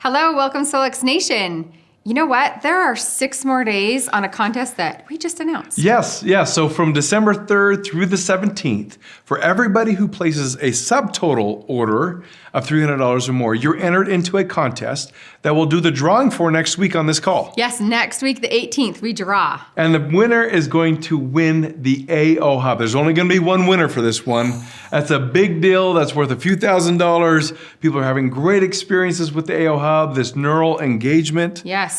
Hello, welcome Solex Nation. You know what? There are 6 more days on a contest that we just announced. Yes. So from December 3rd through the 17th, for everybody who places a subtotal order of $300 or more, you're entered into a contest that we'll do the drawing for next week on this call. Yes, next week, the 18th, we draw. And the winner is going to win the AO Hub. There's only going to be one winner for this one. That's a big deal. That's worth a few $1,000s. People are having great experiences with the AO Hub, this neural engagement. Yes.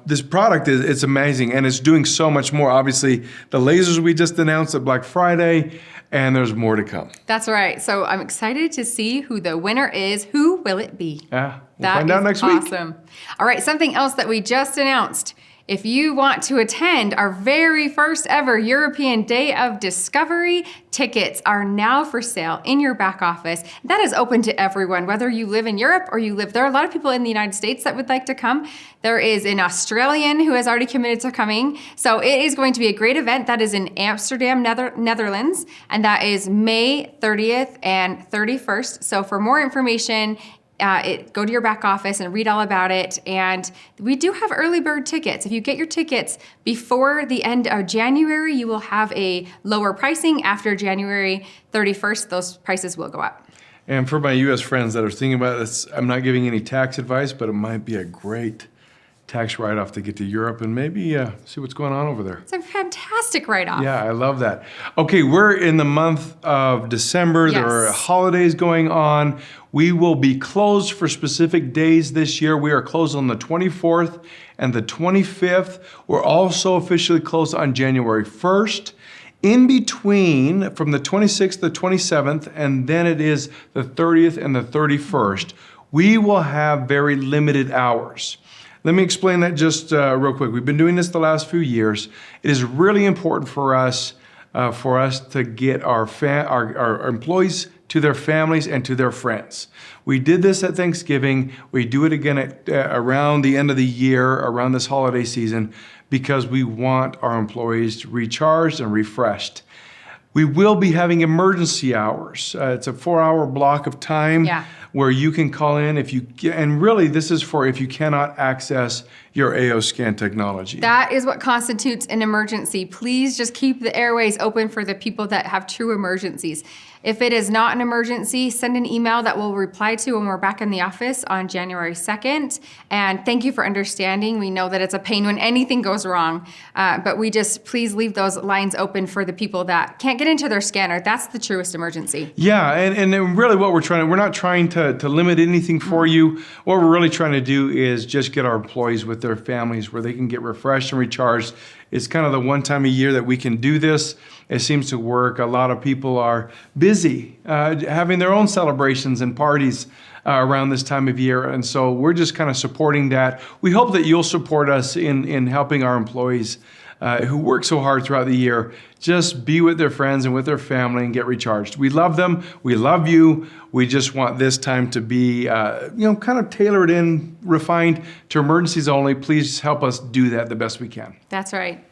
This product it's amazing, and it's doing so much more. Obviously, the lasers we just announced at Black Friday, and there's more to come. That's right. So I'm excited to see who the winner is. Who will it be? We'll find out next week. Awesome. All right, something else that we just announced. If you want to attend our very first ever European Day of Discovery, tickets are now for sale in your back office. That is open to everyone, whether you live in Europe or you live there. Are a lot of people in the United States that would like to come. There is an Australian who has already committed to coming. So it is going to be a great event. That is in Amsterdam, Netherlands, and that is May 30th and 31st. So for more information, go to your back office and read all about it. And we do have early bird tickets. If you get your tickets before the end of January, you will have a lower pricing. After January 31st, those prices will go up. And for my U.S. friends that are thinking about this, I'm not giving any tax advice, but it might be a great tax write-off to get to Europe and maybe see what's going on over there. It's a fantastic write-off. Yeah, I love that. Okay, we're in the month of December. Yes. There are holidays going on. We will be closed for specific days this year. We are closed on the 24th and the 25th. We're also officially closed on January 1st. In between, from the 26th to the 27th, and then it is the 30th and the 31st, we will have very limited hours. Let me explain that just real quick. We've been doing this the last few years. It is really important for us to get our employees to their families and to their friends. We did this at Thanksgiving. We do it again around the end of the year, around this holiday season, because we want our employees recharged and refreshed. We will be having emergency hours. It's a 4-hour block of time. Yeah. Where you can call in and really this is for if you cannot access your AO scan technology. That is what constitutes an emergency. Please just keep the airways open for the people that have true emergencies. If it is not an emergency, send an email that we'll reply to when we're back in the office on January 2nd. And thank you for understanding. We know that it's a pain when anything goes wrong, but please leave those lines open for the people that can't get into their scanner. That's the truest emergency. Yeah, and really what we're not trying to limit anything for you. What we're really trying to do is just get our employees with their families where they can get refreshed and recharged. It's kind of the one time a year that we can do this. It seems to work. A lot of people are busy having their own celebrations and parties around this time of year. And so we're just kind of supporting that. We hope that you'll support us in helping our employees who work so hard throughout the year just be with their friends and with their family and get recharged. We love them. We love you. We just want this time to be, kind of tailored in, refined to emergencies only. Please help us do that the best we can. That's right.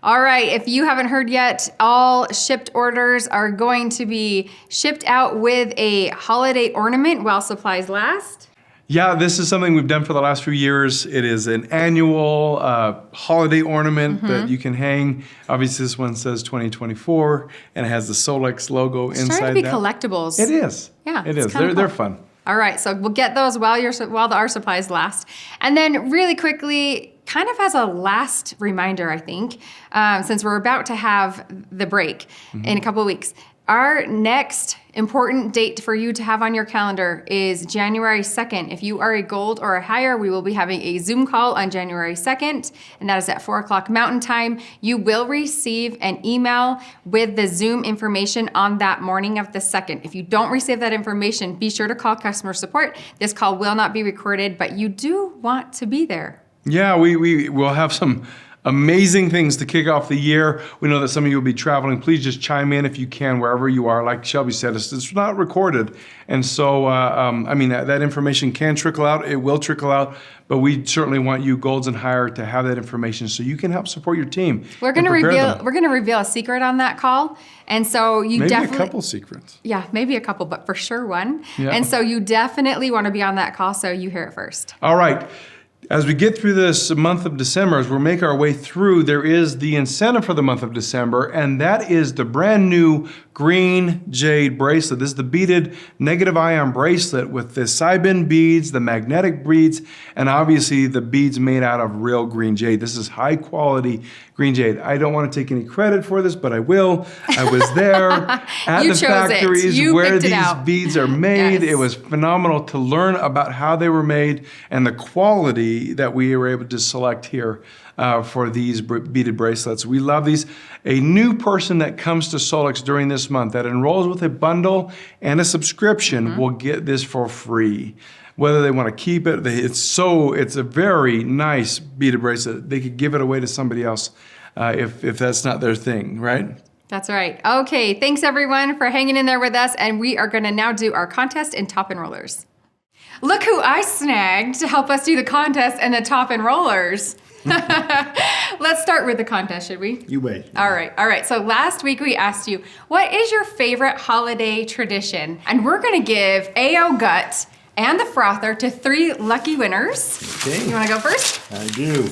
All right, if you haven't heard yet, all shipped orders are going to be shipped out with a holiday ornament while supplies last. Yeah, this is something we've done for the last few years. It is an annual holiday ornament that you can hang. Obviously, this one says 2024, and it has the Solex logo inside that. It's starting to be collectibles. It is. Yeah, it is. They're fun. All right, so we'll get those while our supplies last. And then really quickly, kind of as a last reminder, I think, since we're about to have the break in a couple of weeks, our next important date for you to have on your calendar is January 2nd. If you are a gold or a higher, we will be having a Zoom call on January 2nd, and that is at 4 o'clock Mountain Time. You will receive an email with the Zoom information on that morning of the 2nd. If you don't receive that information, be sure to call customer support. This call will not be recorded, but you do want to be there. Yeah, we will have some amazing things to kick off the year. We know that some of you will be traveling. Please just chime in if you can, wherever you are. Like Shelby said, it's not recorded. And so, that information can trickle out. It will trickle out. But we certainly want you, Golds and Higher, to have that information so you can help support your team. We're going to reveal a secret on that call. And so maybe a couple secrets. Yeah, maybe a couple, but for sure one. Yeah. And so you definitely want to be on that call, so you hear it first. All right. As we get through this month of December, as we're making our way through, there is the incentive for the month of December, and that is the brand new green jade bracelet. This is the beaded negative ion bracelet with the Sibin beads, the magnetic beads, and obviously the beads made out of real green jade. This is high quality green jade. I don't want to take any credit for this, but I will. I was there at the factories where these beads are made. Yes. It was phenomenal to learn about how they were made and the quality that we were able to select here for these beaded bracelets. We love these. A new person that comes to Solex during this month that enrolls with a bundle and a subscription will get this for free. Whether they want to keep it, it's a very nice beaded bracelet. They could give it away to somebody else if that's not their thing, right? That's right. Okay, thanks everyone for hanging in there with us, and we are going to now do our contest in Top Enrollers. Look who I snagged to help us do the contest and the Top Enrollers. Let's start with the contest, should we? You wait. All right. So last week we asked you, what is your favorite holiday tradition? And we're going to give AO Gut and the Frother to 3 lucky winners. Okay. You want to go first? I do.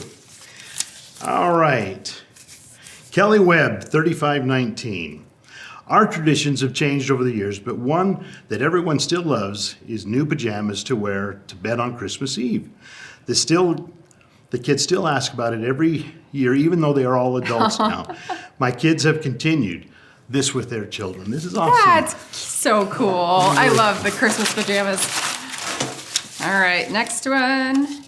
All right. Kelly Webb, 3519. Our traditions have changed over the years, but one that everyone still loves is new pajamas to wear to bed on Christmas Eve. The kids still ask about it every year, even though they are all adults now. My kids have continued this with their children. This is awesome. That's so cool. I love the Christmas pajamas. All right, next one.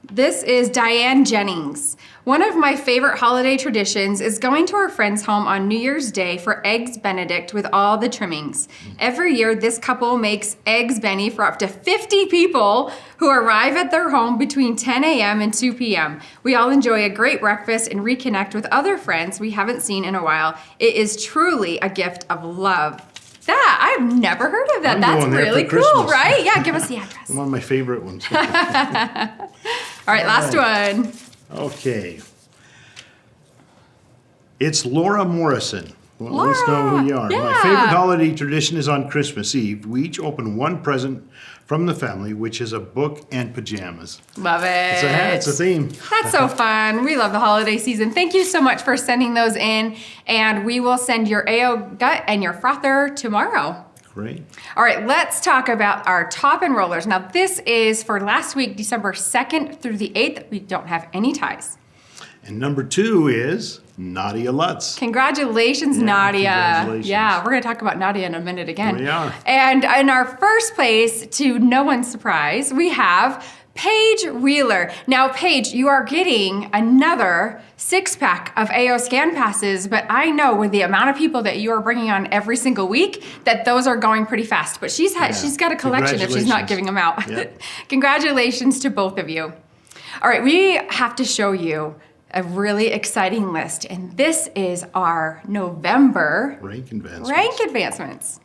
This is Diane Jennings. One of my favorite holiday traditions is going to our friend's home on New Year's Day for Eggs Benedict with all the trimmings. Every year, this couple makes Eggs Benny for up to 50 people who arrive at their home between 10 a.m. and 2 p.m. We all enjoy a great breakfast and reconnect with other friends we haven't seen in a while. It is truly a gift of love. I've never heard of that. That's really cool, right? Yeah, give us the address. One of my favorite ones. All right, last one. Okay. It's Laura Morrison. Well, Laura, let's know who you are. yeah. My favorite holiday tradition is on Christmas Eve. We each open one present from the family, which is a book and pajamas. Love it. It's a theme. That's so fun. We love the holiday season. Thank you so much for sending those in. And we will send your AO Gut and your Frother tomorrow. Great. All right, let's talk about our top enrollers. Now, this is for last week, December 2nd through the 8th. We don't have any ties. And number 2 is Nadia Lutz. Congratulations, Nadia. Congratulations. Yeah, we're going to talk about Nadia in a minute again. We are. And in our first place, to no one's surprise, we have Paige Wheeler. Now, Paige, you are getting another 6-pack of AO Scan Passes, but I know with the amount of people that you are bringing on every single week that those are going pretty fast. But she's got a collection if she's not giving them out. Yep. Congratulations to both of you. All right, we have to show you a really exciting list, and this is our November rank advancements.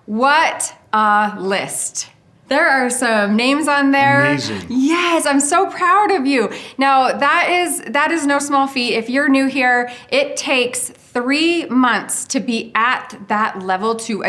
What a list. There are some names on there. Amazing. Yes, I'm so proud of you. Now, that is no small feat. If you're new here, it takes 3 months to be at that level to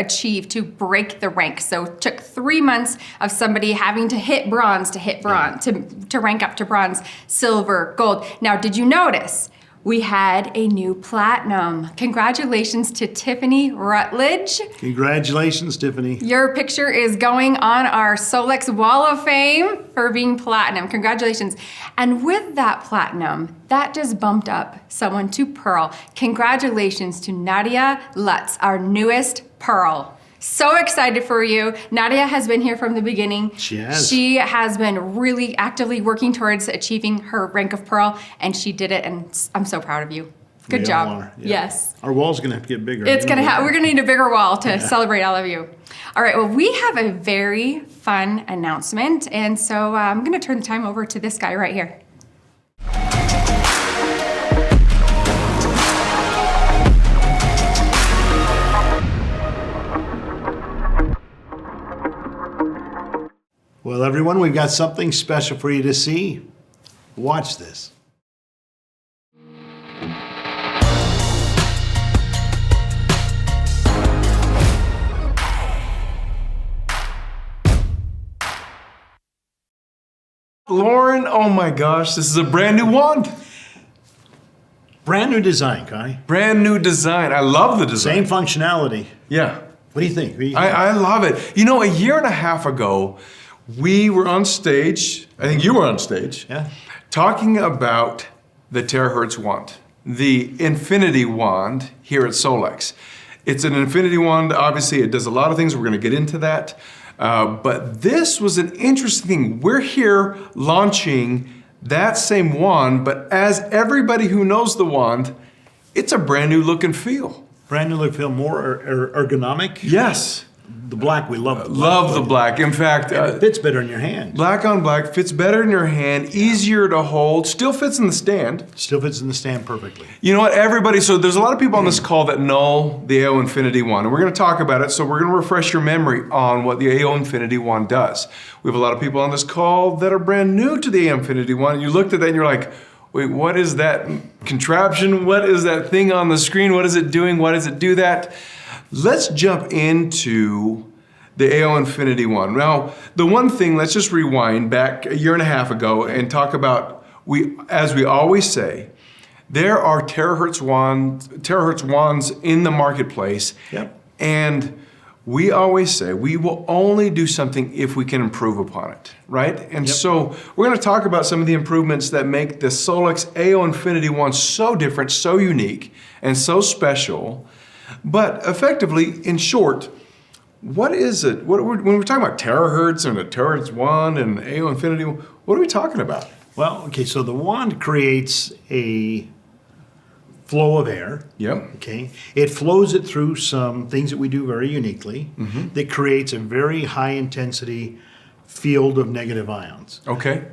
break the rank. So it took 3 months of somebody having to hit bronze, to rank up to bronze, silver, gold. Now, did you notice? we had a new platinum. Congratulations to Tiffany Rutledge. Congratulations, Tiffany. Your picture is going on our Solex Wall of Fame for being platinum. Congratulations. And with that platinum, that just bumped up someone to pearl. Congratulations to Nadia Lutz, our newest pearl. So excited for you. Nadia has been here from the beginning. She has. She has been really actively working towards achieving her rank of pearl, and she did it, and I'm so proud of you. Good We job. all are, yeah. Yes. Our wall's going to have to get bigger. It's gonna we're gonna need a bigger wall to Yeah. celebrate all of you. All right, well, we have a very fun announcement, and so I'm gonna turn the time over to this guy right here. Well, everyone, we've got something special for you to see. Watch this. Lauren, oh my gosh, this is a brand new wand. Brand new design, Kai. Brand new design. I love the Same design. functionality. Yeah. What do you think? What do you think? I love it. You know, a year and a half ago, we were on stage, I think you were on stage, Yeah. talking about the terahertz wand, the infinity wand here at Solex. It's an infinity wand. Obviously, it does a lot of things. We're going to get into that. But this was an interesting thing. We're here launching that same wand, but as everybody who knows the wand, it's a brand new look and feel. Brand new look, feel more ergonomic. Yes. The black, we love the black. Love the black. In fact, It fits better in your hand. black on black fits better in your hand, easier to hold, still fits in the stand. Still fits in the stand perfectly. You know what, everybody, so there's a lot of people on this call that know the AO Infinity Wand, and we're gonna talk about it, so we're gonna refresh your memory on what the AO Infinity Wand does. We have a lot of people on this call that are brand new to the AO Infinity Wand. You looked at that and you're like, wait, what is that contraption? What is that thing on the screen? What is it doing? Why does it do that? Let's jump into the AO Infinity Wand. Now, the one thing, let's just rewind back a year and a half ago and talk about, as we always say, there are terahertz wands in the marketplace. Yep. And we always say we will only do something if we can improve upon it, right? And Yep. so we're going to talk about some of the improvements that make the Solex AO Infinity Wand so different, so unique, and so special. But effectively, in short, what is it? When we're talking about terahertz and a terahertz wand and AO Infinity, what are we talking about? Well, okay, so the wand creates a flow of air. Yep. Okay, it flows it through some things that we do very uniquely that creates a very high intensity field of negative ions. Okay.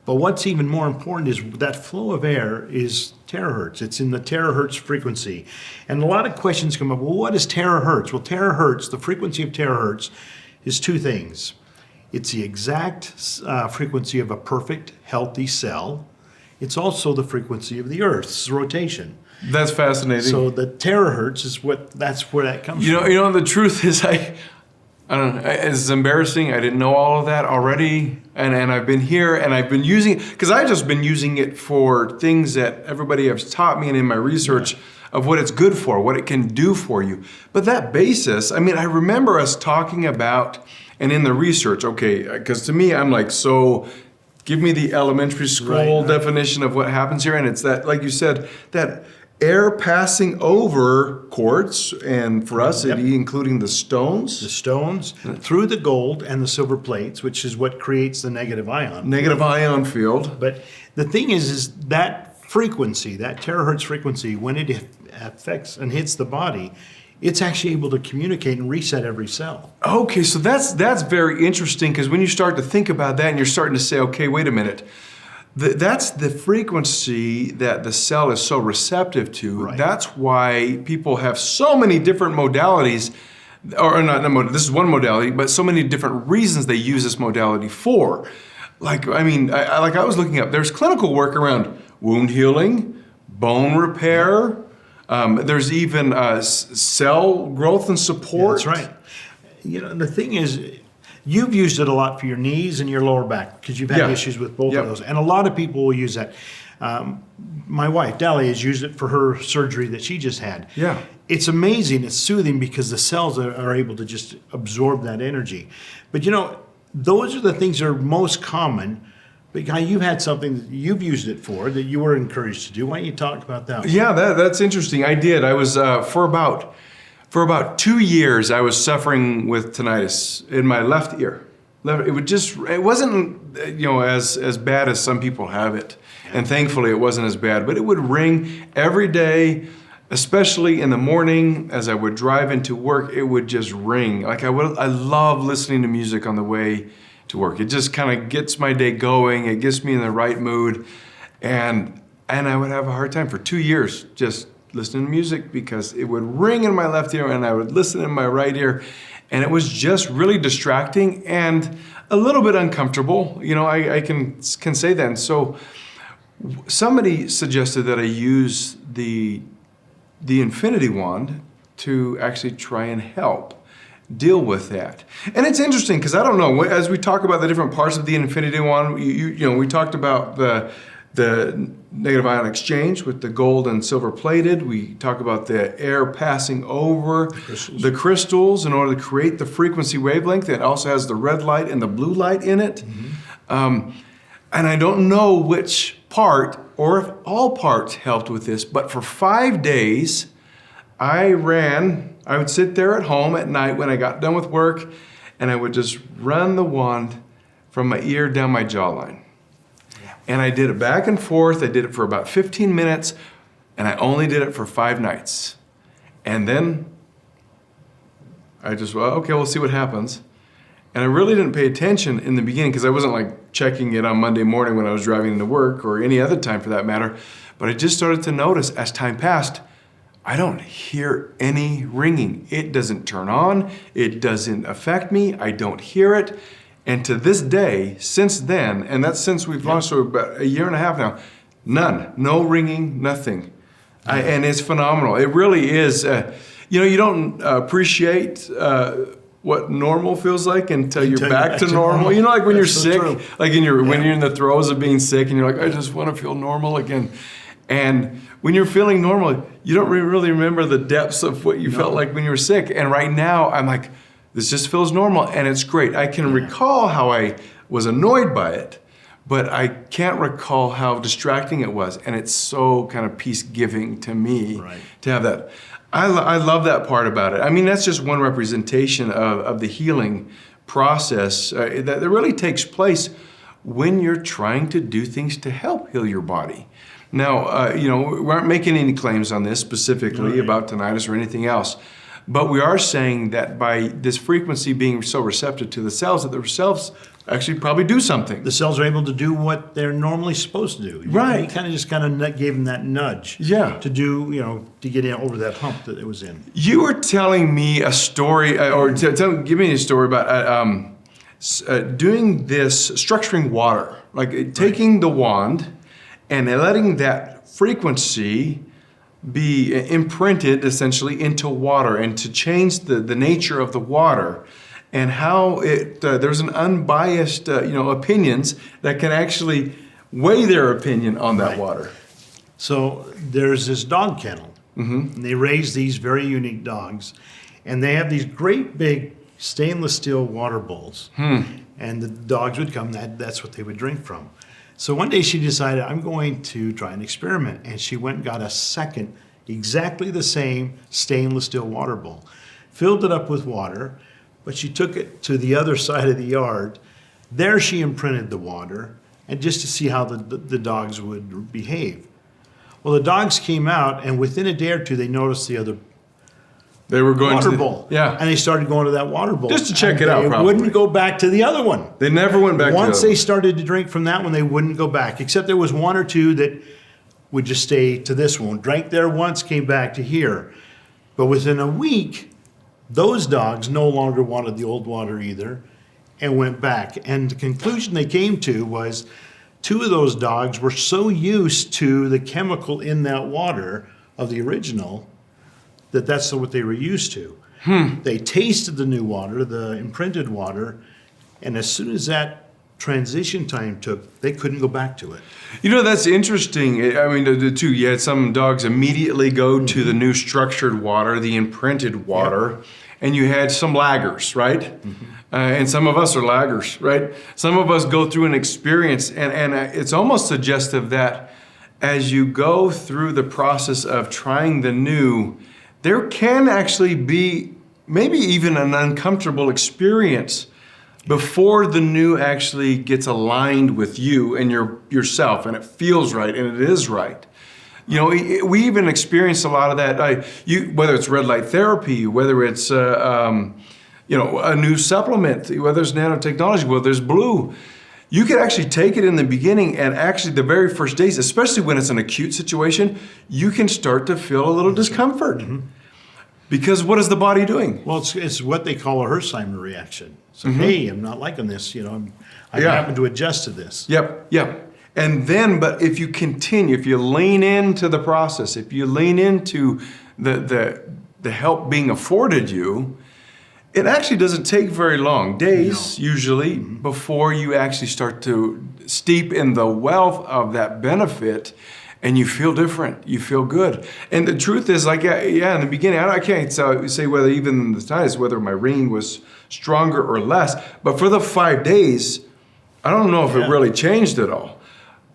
But what's even more important is that flow of air is terahertz. It's in the terahertz frequency. And a lot of questions come up, well, what is terahertz? Well, terahertz, the frequency of terahertz is two things. It's the exact frequency of a perfect, healthy cell. It's also the frequency of the Earth's rotation. That's fascinating. So the terahertz is that's where that comes from. You know, the truth is, I don't know, it's embarrassing. I didn't know all of that already. And I've been here and I've been using it, because I've just been using it for things that everybody has taught me and in my research of what it's good for, what it can do for you. But that basis, I mean, I remember us talking about, and in the research, okay, because to me, I'm like, so give me the elementary school Right. definition of what happens here. And it's that, like you said, that air passing over quartz, and ferrocity, including the stones. The stones through the gold and the silver plates, which is what creates the negative ion. Negative ion field. But the thing is that frequency, that terahertz frequency, when it affects and hits the body, it's actually able to communicate and reset every cell. Okay, so that's very interesting, because when you start to think about that and you're starting to say, okay, wait a minute, that's the frequency that the cell is so receptive to. Right. That's why people have so many different modalities, or not, this is one modality, but so many different reasons they use this modality for. Like, I mean, I was looking up, there's clinical work around wound healing, bone repair, there's even cell growth and support. Yeah, that's right. You know, the thing is, you've used it a lot for your knees and your lower back because you've had Yeah. issues with both Yep. of those. And a lot of people will use that. My wife, Dahlia, has used it for her surgery that she just had. Yeah. It's amazing. It's soothing because the cells are able to just absorb that energy. But those are the things that are most common. But Guy, you've had something that you've used it for that you were encouraged to do. Why don't you talk about that one? Yeah, that's interesting. I did. I was for about 2 years. I was suffering with tinnitus in my left ear. It wasn't as bad as some people have it, and thankfully it wasn't as bad. But it would ring every day, especially in the morning as I would drive into work. It would just ring. I love listening to music on the way to work. It just kind of gets my day going. It gets me in the right mood, and I would have a hard time for 2 years just listening to music because it would ring in my left ear and I would listen in my right ear. And it was just really distracting and a little bit uncomfortable. I can say that. And so somebody suggested that I use the infinity wand to actually try and help deal with that. And it's interesting because I don't know, as we talk about the different parts of the infinity wand, we talked about the negative ion exchange with the gold and silver plated. We talk about the air passing over the crystals in order to create the frequency wavelength. It also has the red light and the blue light in it. Mm-hmm. And I don't know which part or if all parts helped with this, but for 5 days I would sit there at home at night when I got done with work and I would just run the wand from my ear down my jawline. And I did it back and forth. I did it for about 15 minutes, and I only did it for 5 nights. And then I just, okay, we'll see what happens. And I really didn't pay attention in the beginning because I wasn't like checking it on Monday morning when I was driving into work or any other time for that matter. But I just started to notice as time passed, I don't hear any ringing. It doesn't turn on. It doesn't affect me. I don't hear it. And to this day, since then, and that's since we've launched for about 1.5 years now, no ringing, nothing. And it's phenomenal. It really is. You don't appreciate what normal feels like until you're back to normal. Like when you're sick, like when you're in the throes of being sick and you're like, I just want to feel normal again. And when you're feeling normal, you don't really remember the depths of what you felt like when you were sick. And right now, I'm like, this just feels normal, and it's great. I can recall how I was annoyed by it, but I can't recall how distracting it was. And it's so kind of peace-giving to me to have that. I love that part about it. I mean, that's just one representation of the healing process that really takes place when you're trying to do things to help heal your body. Now, we aren't making any claims on this specifically about tinnitus or anything else. But we are saying that by this frequency being so receptive to the cells, that the cells actually probably do something. The cells are able to do what they're normally supposed to do. Right. You kind of gave them that nudge. Yeah. To do, to get over that hump that it was in. You were telling me a story, give me a story about doing this, structuring water, like taking the wand and letting that frequency be imprinted essentially into water and to change the nature of the water and how there's an unbiased opinions that can actually weigh their opinion on that water. So there's this dog kennel, and they raise these very unique dogs, and they have these great big stainless steel water bowls, and the dogs would come, that's what they would drink from. So one day she decided, I'm going to try an experiment. And she went and got a second, exactly the same stainless steel water bowl, filled it up with water, but she took it to the other side of the yard. There she imprinted the water, and just to see how the dogs would behave. Well, the dogs came out, and within a day or two, they noticed the other They were going water to bowl. Yeah. And they started going to that water bowl. Just to check And it out, they probably. wouldn't go back to the other one. They never went back to the Once other they one. started to drink from that one, they wouldn't go back. Except there was one or two that would just stay to this one. Drank there once, came back to here. But within a week, those dogs no longer wanted the old water either and went back. And the conclusion they came to was 2 of those dogs were so used to the chemical in that water of the original that that's what they were used to. They tasted the new water, the imprinted water, and as soon as that transition time took, they couldn't go back to it. You know, that's interesting. I mean, the two, you had some dogs immediately go to the new structured water, the imprinted water, and you had some laggers, right? And some of us are laggers, right? Some of us go through an experience, and it's almost suggestive that as you go through the process of trying the new, there can actually be maybe even an uncomfortable experience before the new actually gets aligned with you and yourself, and it feels right and it is right. You know, we even experience a lot of that. Whether it's red light therapy, whether it's a new supplement, whether it's nanotechnology, whether it's blue. You could actually take it in the beginning, and actually the very first days, especially when it's an acute situation, you can start to feel a little discomfort. Because what is the body doing? Well, it's what they call a Hersheimer reaction. So, hey, I'm not liking this, I happen to adjust to this. Yep. And then, but if you continue, if you lean into the process, if you lean into the help being afforded you, it actually doesn't take very long, days usually, before you actually start to steep in the wealth of that benefit. And you feel different. You feel good. And the truth is, like, in the beginning, I can't say whether even the times, whether my ringing was stronger or less. But for the 5 days, I don't know if it really changed at all.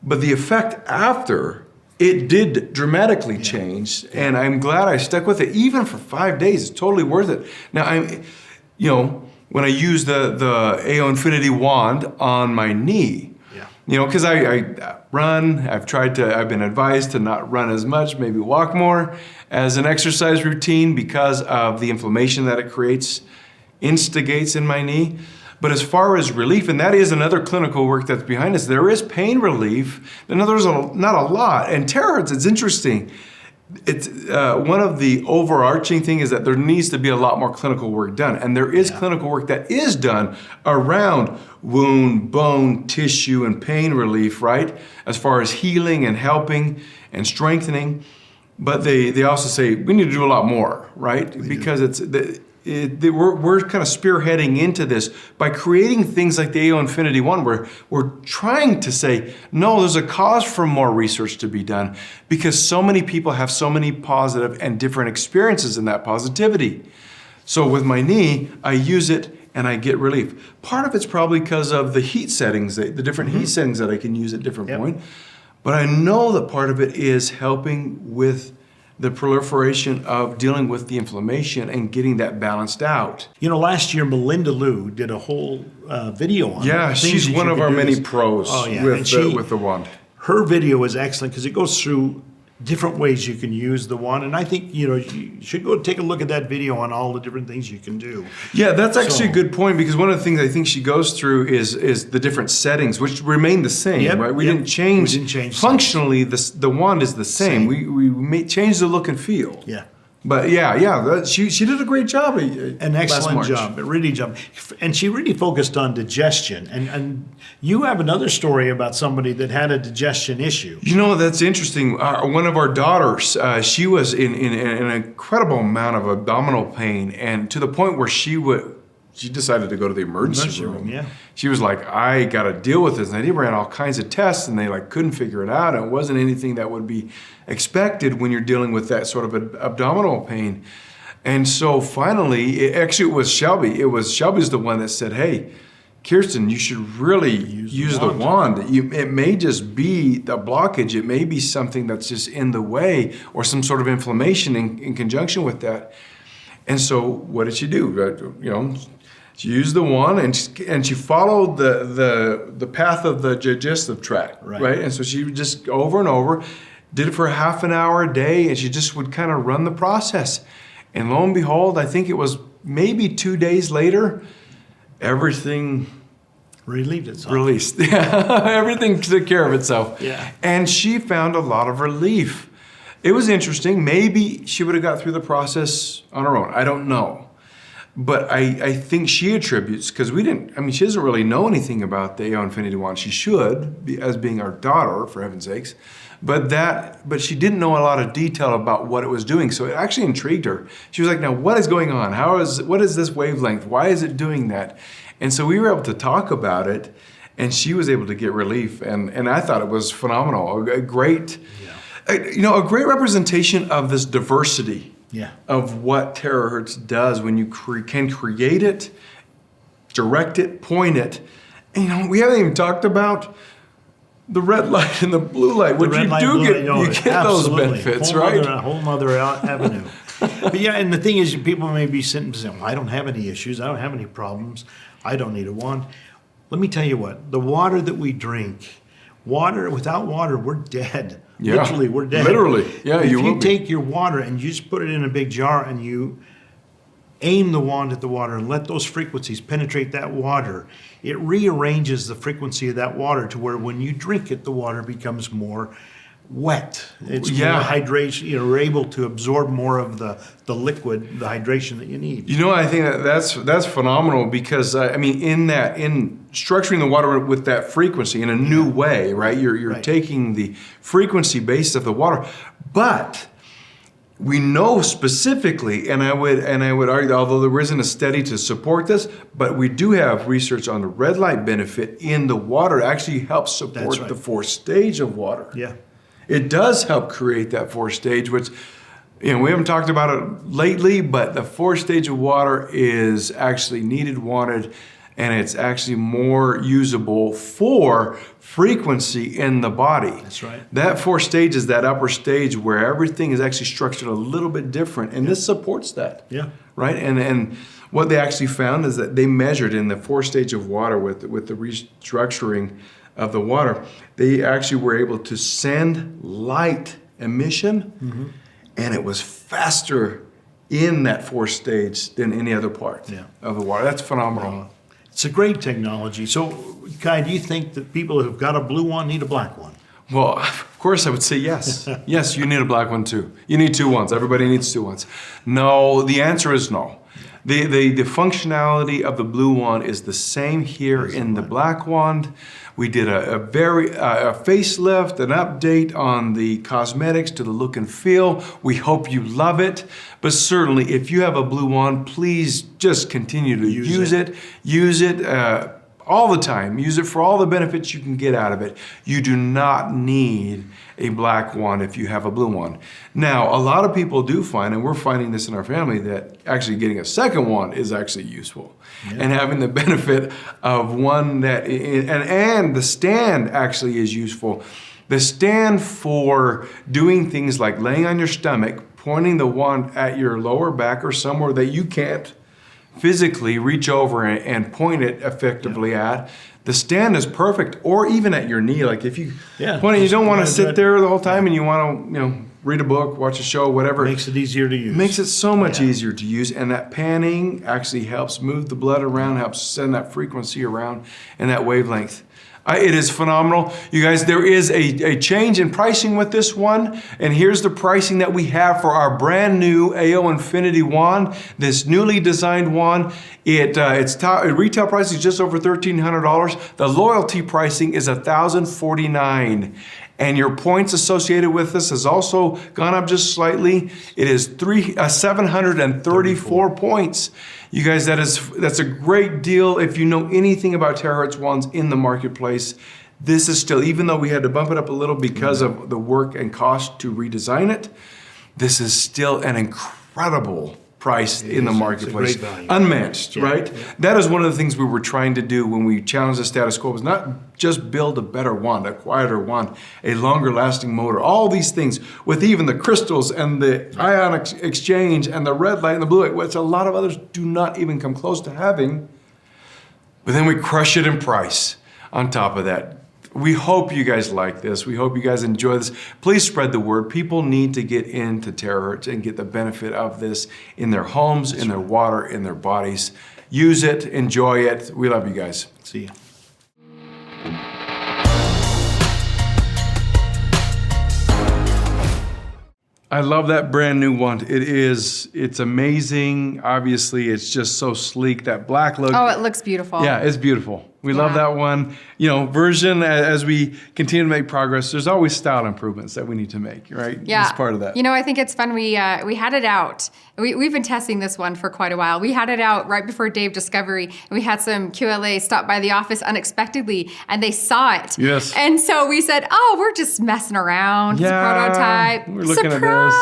But the effect after, it did dramatically change. And I'm glad I stuck with it. Even for 5 days, it's totally worth it. Now, when I use the AO Infinity wand on my knee, because I run, I've been advised to not run as much, maybe walk more as an exercise routine because of the inflammation that it instigates in my knee. But as far as relief, and that is another clinical work that's behind us, there is pain relief. Now, there's not a lot. And terahertz, it's interesting. It's one of the overarching thing is that there needs to be a lot more clinical work done. And there is clinical work that is done around wound, bone, tissue, and pain relief, right? As far as healing and helping and strengthening. But they also say we need to do a lot more, right? Because we're kind of spearheading into this by creating things like the AO Infinity One, where we're trying to say, no, there's a cause for more research to be done because so many people have so many positive and different experiences in that positivity. So with my knee, I use it and I get relief. Part of it's probably because of the heat settings, the different heat settings that I can use at different points. But I know that part of it is helping with the proliferation of dealing with the inflammation and getting that balanced out. Last year, Melinda Liu did a whole video on it. Yeah, she's one of our many pros with the wand. Her video is excellent because it goes through different ways you can use the wand. And I think, you should go take a look at that video on all the different things you can do. Yeah, that's actually a good point because one of the things I think she goes through is the different settings, which remain the same, right? We didn't change. Functionally, the wand is the same. We changed the look and feel. Yeah. But she did a great job. An excellent job, really job. And she really focused on digestion. And you have another story about somebody that had a digestion issue. That's interesting. One of our daughters, she was in an incredible amount of abdominal pain, and to the point where she decided to go to the emergency room. Yeah. She was like, I got to deal with this. And they ran all kinds of tests, and they couldn't figure it out. And it wasn't anything that would be expected when you're dealing with that sort of abdominal pain. And so finally, it was Shelby. Shelby's the one that said, hey, Kirsten, you should really use the wand. It may just be the blockage. It may be something that's just in the way or some sort of inflammation in conjunction with that. And so what did she do? She used the wand and she followed the path of the digestive tract, right? And so she would just over and over, did it for half an hour a day, and she just would kind of run the process. And lo and behold, I think it was maybe 2 days later, everything relieved itself. Released. Everything took care of itself. Yeah. And she found a lot of relief. It was interesting. Maybe she would have got through the process on her own. I don't know. But I think she attributes, because she doesn't really know anything about the AO Infinity Wand. She should, as being our daughter, for heaven's sakes. But she didn't know a lot of detail about what it was doing. So it actually intrigued her. She was like, now what is going on? What is this wavelength? Why is it doing that? And so we were able to talk about it. and she was able to get relief, and I thought it was phenomenal. A great, a great representation of this diversity of what terahertz does when you can create it, direct it, point it. And, we haven't even talked about the red light and the blue light, which you get those benefits, right? A whole nother avenue. But and the thing is, people may be sitting and saying, well, I don't have any issues. I don't have any problems. I don't need a wand. Let me tell you what, the water that we drink, without water, we're dead. Yeah. Literally, we're dead. Literally, yeah, if you will you take your water and you just put it in a big jar and you aim the wand at the water and let those frequencies penetrate that water, it rearranges the frequency of that water to where when you drink it, the water becomes more wet. It's more hydration. You're able to absorb more of the liquid, the hydration that you need. I think that's phenomenal because in structuring the water with that frequency in a new way, right? You're taking the frequency base of the water, but we know specifically, and I would argue, although there isn't a study to support this, but we do have research on the red light benefit in the water. It actually helps support the fourth stage of water. Yeah. It does help create that fourth stage, which, we haven't talked about it lately, but the fourth stage of water is actually needed, wanted, and it's actually more usable for frequency in the body. That's right. That fourth stage is that upper stage where everything is actually structured a little bit different, and this supports that. Yeah. Right? And what they actually found is that they measured in the fourth stage of water with the restructuring of the water, they actually were able to send light emission, and it was faster in that fourth stage than any other part of the water. That's phenomenal. It's a great technology. So, Kai, do you think that people who've got a blue one need a black one? Well, of course I would say yes. Yes, you need a black one too. You need two ones. Everybody needs two ones. No, the answer is no. The functionality of the blue wand is the same here in the black wand. We did a facelift, an update on the cosmetics to the look and feel. We hope you love it. But certainly, if you have a blue wand, please just continue to use it. Use it all the time. Use it for all the benefits you can get out of it. You do not need a black wand if you have a blue wand. Now, a lot of people do find, and we're finding this in our family, that actually getting a second wand is actually useful. And having the benefit of one that, and the stand actually is useful. The stand for doing things like laying on your stomach, pointing the wand at your lower back or somewhere that you can't physically reach over and point it effectively at. The stand is perfect, or even at your knee. Like if you point it, you don't want to sit there the whole time and you want to, read a book, watch a show, whatever. Makes it easier to use. Makes it so much easier to use, and that panning actually helps move the blood around, helps send that frequency around and that wavelength. It is phenomenal. You guys, there is a change in pricing with this one, and here's the pricing that we have for our brand new AO Infinity wand, this newly designed wand. Its retail price is just over $1,300. The loyalty pricing is $1,049. And your points associated with this has also gone up just slightly. It is 734 points. You guys, that's a great deal. If you know anything about terahertz wands in the marketplace, this is still, even though we had to bump it up a little because of the work and cost to redesign it, this is still an incredible price in the marketplace. Unmatched, right? Yeah. That is one of the things we were trying to do when we challenged the status quo, was not just build a better wand, a quieter wand, a longer lasting motor, all these things with even the crystals and the ion exchange and the red light and the blue light, which a lot of others do not even come close to having. But then we crush it in price on top of that. We hope you guys like this. We hope you guys enjoy this. Please spread the word. People need to get into terahertz and get the benefit of this in their homes, in their water, in their bodies. Use it, enjoy it. We love you guys. See you. I love that brand new wand. It's amazing. Obviously, it's just so sleek. That black look. Oh, it looks beautiful. Yeah, it's beautiful. We love that one, version as we continue to make progress. There's always style improvements that we need to make, right? Yeah. It's part of that. I think it's fun. We had it out. We've been testing this one for quite a while. We had it out right before Day of Discovery, and we had some QLA stop by the office unexpectedly, and they saw it. Yes. And so we said, "Oh, we're just messing around. It's a prototype. We're looking Surprise!"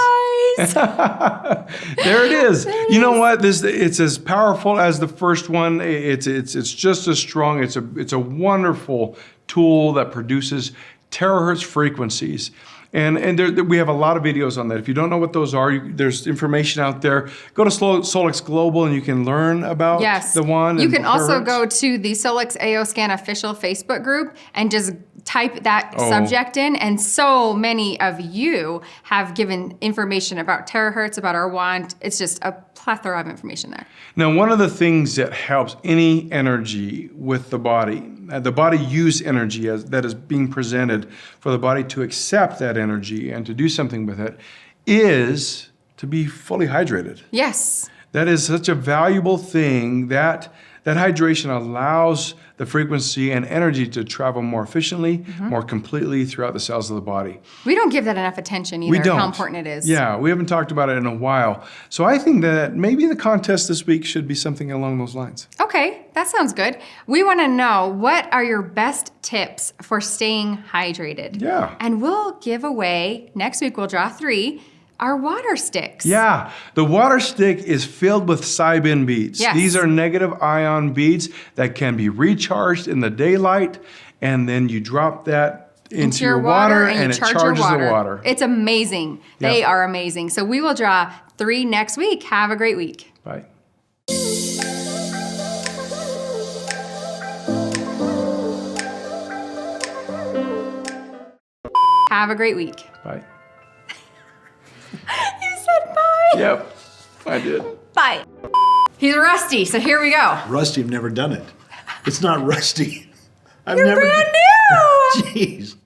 at this. There it is. You know what? It's as powerful as the first one. It's just as strong. It's a wonderful tool that produces terahertz frequencies. And we have a lot of videos on that. If you don't know what those are, there's information out there. Go to Solex Global and you can learn about the one. You can also go to the Solex AO Scan official Facebook group and just type that subject in. And so many of you have given information about terahertz, about our wand. It's just a plethora of information there. Now, one of the things that helps any energy with the body use energy that is being presented for the body to accept that energy and to do something with it, is to be fully hydrated. Yes. That is such a valuable thing. That hydration allows the frequency and energy to travel more efficiently, more completely throughout the cells of the body. We don't give that enough attention either, We don't. how important it is. Yeah, we haven't talked about it in a while. So I think that maybe the contest this week should be something along those lines. Okay, that sounds good. We want to know, what are your best tips for staying hydrated? Yeah. And we'll give away, next week we'll draw 3, our water sticks. Yeah, the water stick is filled with Cybin beads. Yes. These are negative ion beads that can be recharged in the daylight, and then you drop that into your water and it charges the water. It's amazing. Yep. They are amazing. So we will draw 3 next week. Have a great week. Bye. Have a great week. Bye. You said bye. Yep, I did. Bye. He's rusty, so here we go. Rusty, I've never done it. It's not rusty. I've You're never brand new. Jeez.